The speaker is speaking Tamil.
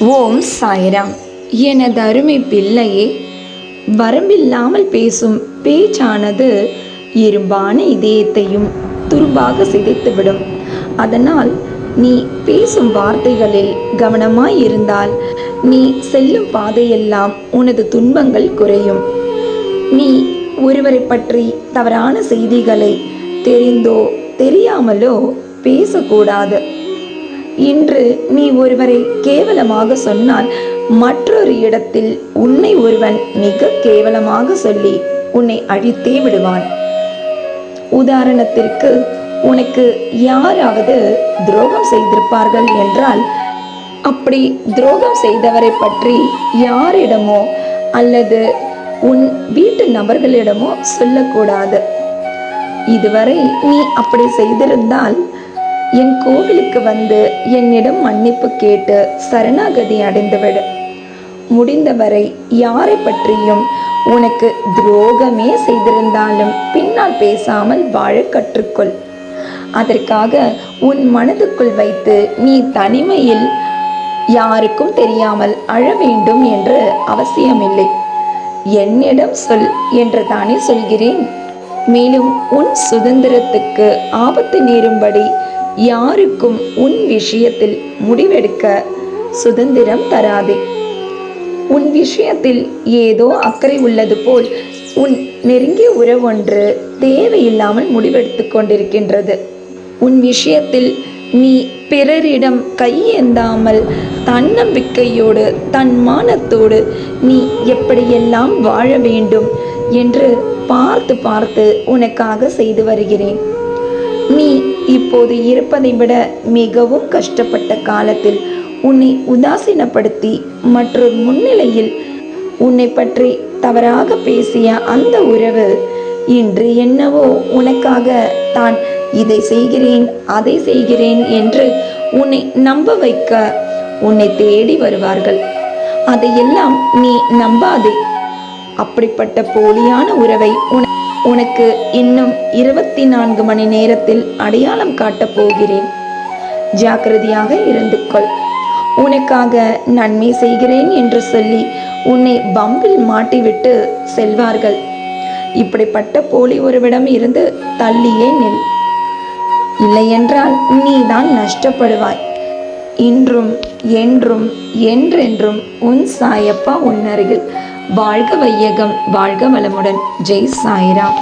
ஓம் சாய்ராம். எனது அருமை பிள்ளையே, வரம்பில்லாமல் பேசும் பேச்சானது இரும்பான இதயத்தையும் துரும்பாக சிதைத்துவிடும். அதனால் நீ பேசும் வார்த்தைகளில் கவனமாய் இருந்தால் நீ செல்லும் பாதையெல்லாம் உனது துன்பங்கள் குறையும். நீ ஒருவரை பற்றி தவறான செய்திகளை தெரிந்தோ தெரியாமலோ பேசக்கூடாது. இன்று நீ ஒருவரை கேவலமாக சொன்னால் மற்றொரு இடத்தில் உன்னை ஒருவன் மிக கேவலமாக சொல்லி உன்னை அழித்தே விடுவான். உதாரணத்திற்கு, உனக்கு யாராவது துரோகம் செய்திருப்பார்கள் என்றால் அப்படி துரோகம் செய்தவரை பற்றி யாரிடமோ அல்லது உன் வீட்டு நபர்களிடமோ சொல்லக்கூடாது. இதுவரை நீ அப்படி செய்திருந்தால் என் கோவிலுக்கு வந்து என்னிடம் மன்னிப்பு கேட்டு சரணாகதி அடைந்துவிடு. முடிந்தவரை யாரை பற்றியும் உனக்கு துரோகமே செய்திருந்தாலும் பின்னால் பேசாமல் வாழ கற்றுக்கொள். அதற்காக உன் மனதுக்குள் வைத்து நீ தனிமையில் யாருக்கும் தெரியாமல் அழ வேண்டும் என்று அவசியமில்லை. என்னிடம் சொல் என்று தானே சொல்கிறேன். மேலும் உன் சுதந்திரத்துக்கு ஆபத்து நேரும்படி யாருக்கும் உன் விஷயத்தில் முடிவெடுக்க சுதந்திரம் தராதே. உன் விஷயத்தில் ஏதோ அக்கறை உள்ளது போல் உன் நெருங்கிய உறவொன்று தேவையில்லாமல் முடிவெடுத்து கொண்டிருக்கின்றது. உன் விஷயத்தில் நீ பிறரிடம் கையேந்தாமல் தன்னம்பிக்கையோடு தன்மானத்தோடு நீ எப்படியெல்லாம் வாழ வேண்டும் என்று பார்த்து பார்த்து உனக்காக செய்து வருகிறேன். நீ இப்போது இருப்பதை விட மிகவும் கஷ்டப்பட்ட காலத்தில் உன்னை உதாசீனப்படுத்தி மற்றொரு முன்னிலையில் உன்னை பற்றி தவறாக பேசிய அந்த உறவு இன்று என்னவோ உனக்காக தான் இதை செய்கிறேன் அதை செய்கிறேன் என்று உன்னை நம்ப வைக்க உன்னை தேடி வருவார்கள். அதையெல்லாம் நீ நம்பாதே. அப்படிப்பட்ட போலியான உறவை உனக்கு இன்னும் 24 மணி நேரத்தில் அடையாளம் காட்டப் போகிறேன். ஜாக்கிரதையாக இருந்து கொள். உனக்காக நன்மை செய்கிறேன் என்று சொல்லி உன்னை பம்பில் மாட்டிவிட்டு செல்வார்கள். இப்படிப்பட்ட போலி ஒருவிடம் இருந்து தள்ளியே நில். இல்லையென்றால் நீதான் நஷ்டப்படுவாய். இன்றும் என்றும் என்றென்றும் உன் சாயப்பா உன் அருகில். வாழ்க வையகம், வாழ்க வளமுடன். ஜெய் சாய்ராம்.